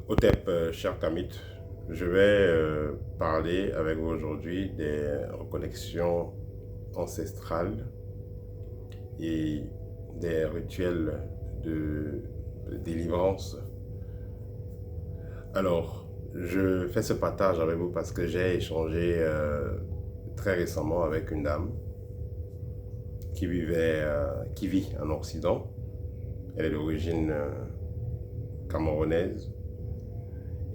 Otep, cher Kamit, je vais parler avec vous aujourd'hui des reconnexions ancestrales et des rituels de délivrance. Alors, je fais ce partage avec vous parce que j'ai échangé très récemment avec une dame qui vit en Occident. Elle est d'origine camerounaise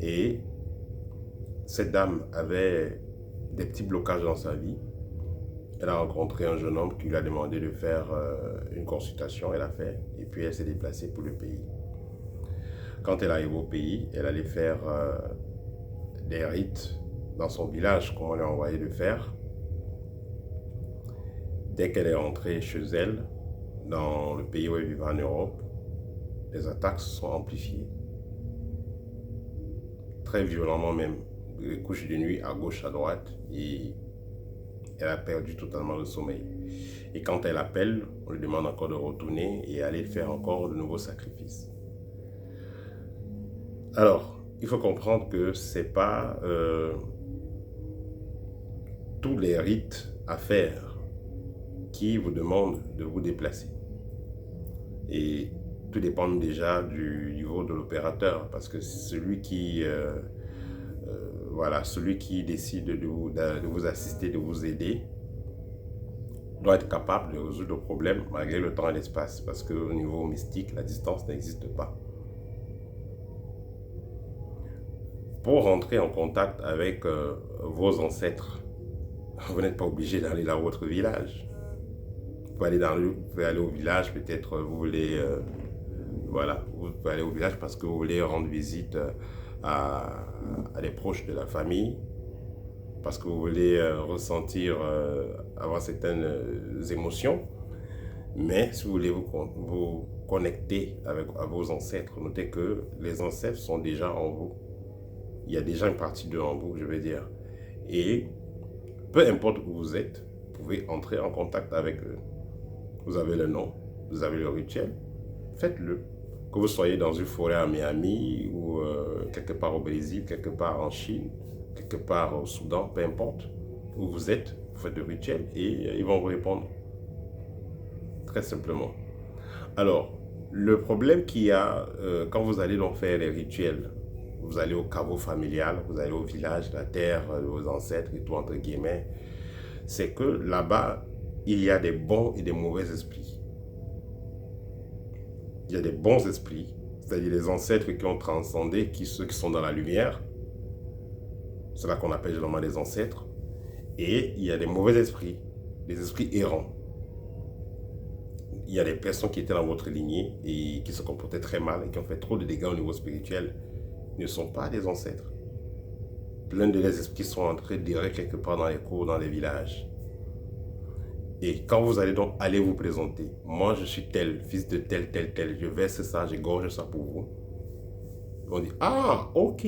et cette dame avait des petits blocages dans sa vie. Elle a rencontré un jeune homme qui lui a demandé de faire une consultation, elle a fait, et puis elle s'est déplacée pour le pays. Quand elle arrive au pays, elle allait faire des rites dans son village, comme on lui a envoyé de faire. Dès qu'elle est rentrée chez elle, dans le pays où elle vivait en Europe, les attaques se sont amplifiées. Très violemment même, les couches de nuit à gauche, à droite, et elle a perdu totalement le sommeil. Et quand elle appelle, on lui demande encore de retourner et aller faire encore de nouveaux sacrifices. Alors, il faut comprendre que c'est pas tous les rites à faire qui vous demandent de vous déplacer. Et tout dépend déjà du niveau de l'opérateur, parce que celui qui décide de vous assister, de vous aider, doit être capable de résoudre le problème malgré le temps et l'espace, parce qu'au niveau mystique, la distance n'existe pas. Pour rentrer en contact avec vos ancêtres, vous n'êtes pas obligé d'aller dans votre village. Vous pouvez aller au village, peut-être vous voulez, vous pouvez aller au village parce que vous voulez rendre visite à des proches de la famille, parce que vous voulez avoir certaines émotions. Mais si vous voulez vous connecter à vos ancêtres, notez que les ancêtres sont déjà en vous. Il y a déjà une partie d'eux en vous, je vais dire. Et peu importe où vous êtes, vous pouvez entrer en contact avec eux. Vous avez le nom, vous avez le rituel, faites-le. Que vous soyez dans une forêt à Miami ou quelque part au Brésil, quelque part en Chine, quelque part au Soudan, peu importe où vous êtes, vous faites le rituel et ils vont vous répondre. Très simplement. Alors, le problème qu'il y a quand vous allez donc faire les rituels, vous allez au caveau familial, vous allez au village, la terre de vos ancêtres et tout entre guillemets, c'est que là-bas, il y a des bons et des mauvais esprits. Il y a des bons esprits, c'est-à-dire les ancêtres qui ont transcendé, ceux qui sont dans la lumière. C'est là qu'on appelle généralement les ancêtres. Et il y a des mauvais esprits, des esprits errants. Il y a des personnes qui étaient dans votre lignée et qui se comportaient très mal et qui ont fait trop de dégâts au niveau spirituel. Ne sont pas des ancêtres. Plein de les esprits sont entrés direct quelque part dans les cours, dans les villages. Et quand vous allez donc aller vous présenter, moi je suis tel, fils de tel, tel, tel, je verse ça, j'égorge ça pour vous. On dit, ah, ok.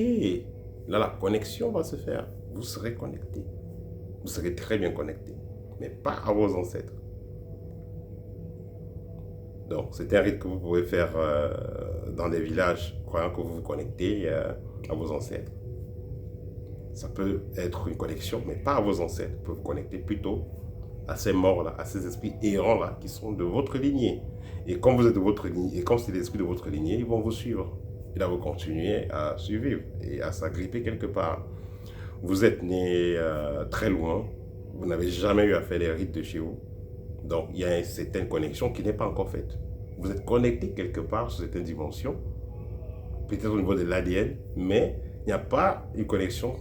Là, la connexion va se faire. Vous serez connecté. Vous serez très bien connecté. Mais pas à vos ancêtres. Donc, c'est un rite que vous pouvez faire dans des villages, croyant que vous vous connectez à vos ancêtres. Ça peut être une connexion, mais pas à vos ancêtres. Vous pouvez vous connecter plutôt à ces morts-là, à ces esprits errants-là, qui sont de votre lignée. Et comme vous êtes de votre lignée, et comme c'est l'esprit de votre lignée, ils vont vous suivre. Et là, vous continuez à survivre et à s'agripper quelque part. Vous êtes né très loin, vous n'avez jamais eu à faire les rites de chez vous. Donc, il y a une certaine connexion qui n'est pas encore faite. Vous êtes connecté quelque part sur certaines dimensions, peut-être au niveau de l'ADN, mais il n'y a pas une connexion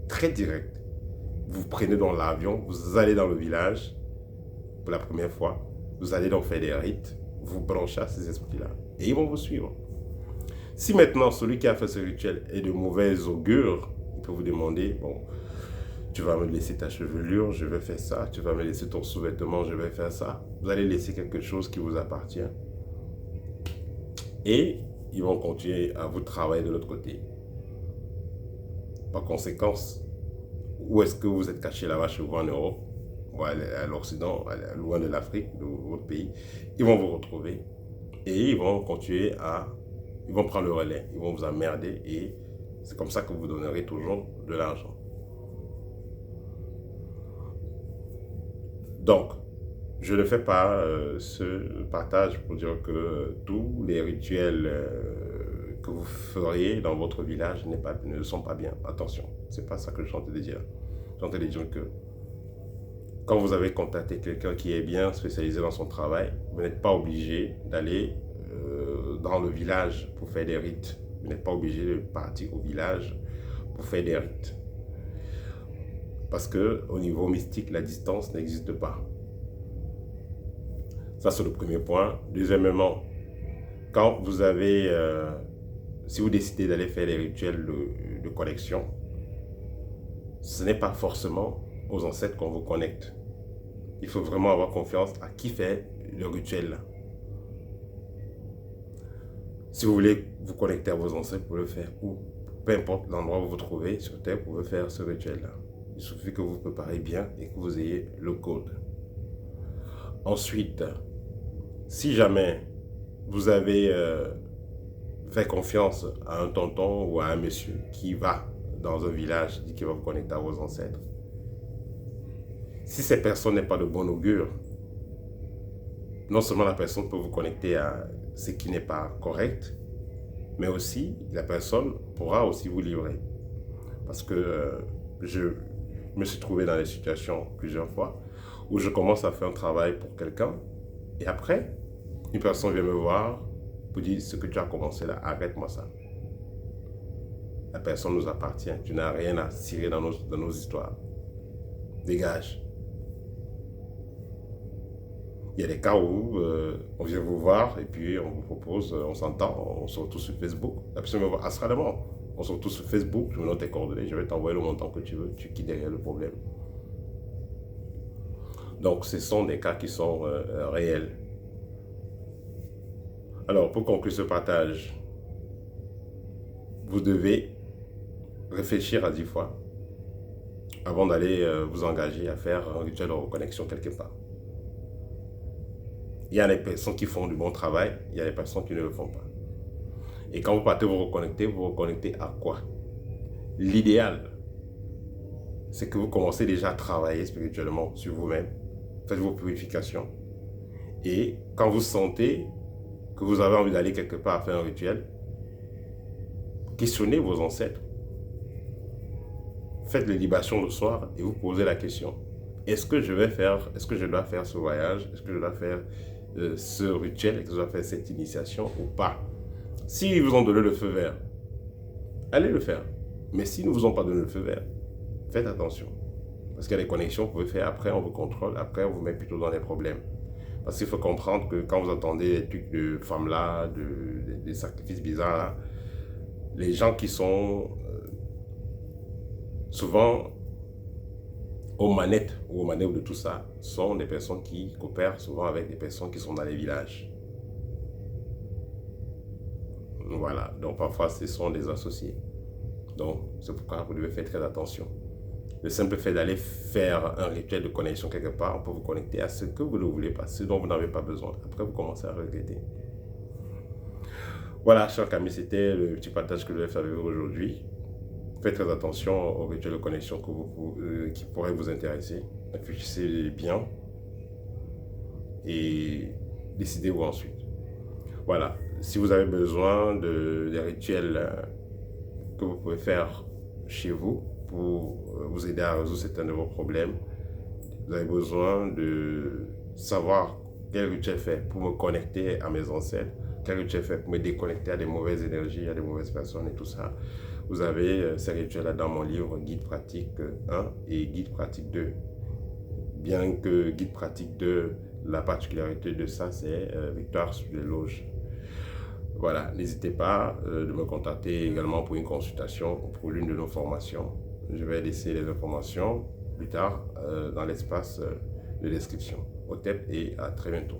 très directe. Vous prenez dans l'avion, vous allez dans le village pour la première fois, vous allez donc faire des rites, vous branchez à ces esprits-là et ils vont vous suivre. Si maintenant celui qui a fait ce rituel est de mauvaise augure, il peut vous demander, bon, tu vas me laisser ta chevelure, je vais faire ça, tu vas me laisser ton sous-vêtement, je vais faire ça. Vous allez laisser quelque chose qui vous appartient. Et ils vont continuer à vous travailler de l'autre côté. Par conséquent, où est-ce que vous êtes caché là-bas chez vous en Europe, ou à l'Occident, loin de l'Afrique, de votre pays, ils vont vous retrouver et ils vont continuer à ils vont prendre le relais, ils vont vous emmerder et c'est comme ça que vous donnerez toujours de l'argent. Donc, je ne fais pas ce partage pour dire que tous les rituels que vous feriez dans votre village ne sont pas bien. Attention, c'est pas ça que je suis en train de dire. Je suis en train de dire que quand vous avez contacté quelqu'un qui est bien spécialisé dans son travail, vous n'êtes pas obligé d'aller dans le village pour faire des rites. Vous n'êtes pas obligé de partir au village pour faire des rites. Parce que au niveau mystique, la distance n'existe pas. Ça, c'est le premier point. Deuxièmement, quand vous avez, si vous décidez d'aller faire des rituels de connexion, ce n'est pas forcément aux ancêtres qu'on vous connecte. Il faut vraiment avoir confiance à qui fait le rituel. Si vous voulez vous connecter à vos ancêtres, vous pouvez le faire où? Peu importe l'endroit où vous vous trouvez sur Terre, vous pouvez faire ce rituel-là. Il suffit que vous vous préparez bien et que vous ayez le code. Ensuite, si jamais vous avez fait confiance à un tonton ou à un monsieur qui va dans un village, dit qu'il va vous connecter à vos ancêtres, si cette personne n'est pas de bon augure, non seulement la personne peut vous connecter à ce qui n'est pas correct, mais aussi la personne pourra aussi vous livrer. Parce que je me suis trouvé dans des situations plusieurs fois où je commence à faire un travail pour quelqu'un et après, une personne vient me voir pour dire ce que tu as commencé là, arrête-moi ça. La personne nous appartient, tu n'as rien à cirer dans nos histoires. Dégage. Il y a des cas où on vient vous voir et puis on vous propose, on s'entend, on se retrouve sur Facebook. La personne me voit astralement. On se retrouve sur Facebook, je me note tes coordonnées, je vais t'envoyer le montant que tu veux, tu quittes derrière le problème. Donc, ce sont des cas qui sont réels. Alors, pour conclure ce partage, vous devez réfléchir à 10 fois avant d'aller vous engager à faire un rituel de reconnexion quelque part. Il y a des personnes qui font du bon travail, il y a des personnes qui ne le font pas. Et quand vous partez vous reconnectez à quoi? L'idéal, c'est que vous commencez déjà à travailler spirituellement sur vous-même. Faites vos purifications. Et quand vous sentez que vous avez envie d'aller quelque part faire un rituel, questionnez vos ancêtres. Faites les libations le soir et vous posez la question. Est-ce que je dois faire ce voyage? Est-ce que je dois faire ce rituel? Est-ce que je dois faire cette initiation ou pas? S'ils vous ont donné le feu vert, allez le faire. Mais s'ils ne vous ont pas donné le feu vert, faites attention. Parce qu'il y a des connexions que vous pouvez faire, après on vous contrôle, après on vous met plutôt dans les problèmes. Parce qu'il faut comprendre que quand vous entendez des trucs de femmes là, des sacrifices bizarres là, les gens qui sont souvent aux manettes ou aux manœuvres de tout ça sont des personnes qui coopèrent souvent avec des personnes qui sont dans les villages. Voilà, donc parfois ce sont des associés. Donc c'est pourquoi vous devez faire très attention. Le simple fait d'aller faire un rituel de connexion quelque part, on peut vous connecter à ce que vous ne voulez pas, ce dont vous n'avez pas besoin. Après, vous commencez à regretter. Voilà, chers amis, c'était le petit partage que je vais faire avec vous aujourd'hui. Faites très attention aux rituels de connexion qui pourraient vous intéresser. Réfléchissez bien et décidez-vous ensuite. Voilà, si vous avez besoin des rituels que vous pouvez faire chez vous pour vous aider à résoudre certains de vos problèmes, vous avez besoin de savoir quel rituel faire pour me connecter à mes ancêtres, quel rituel faire pour me déconnecter à des mauvaises énergies, à des mauvaises personnes et tout ça. Vous avez ces rituels-là dans mon livre Guide pratique 1 et Guide pratique 2. Bien que Guide pratique 2, la particularité de ça, c'est victoire sur les loges. Voilà, n'hésitez pas de me contacter également pour une consultation pour l'une de nos formations. Je vais laisser les informations plus tard dans l'espace de description. Au TEP et à très bientôt.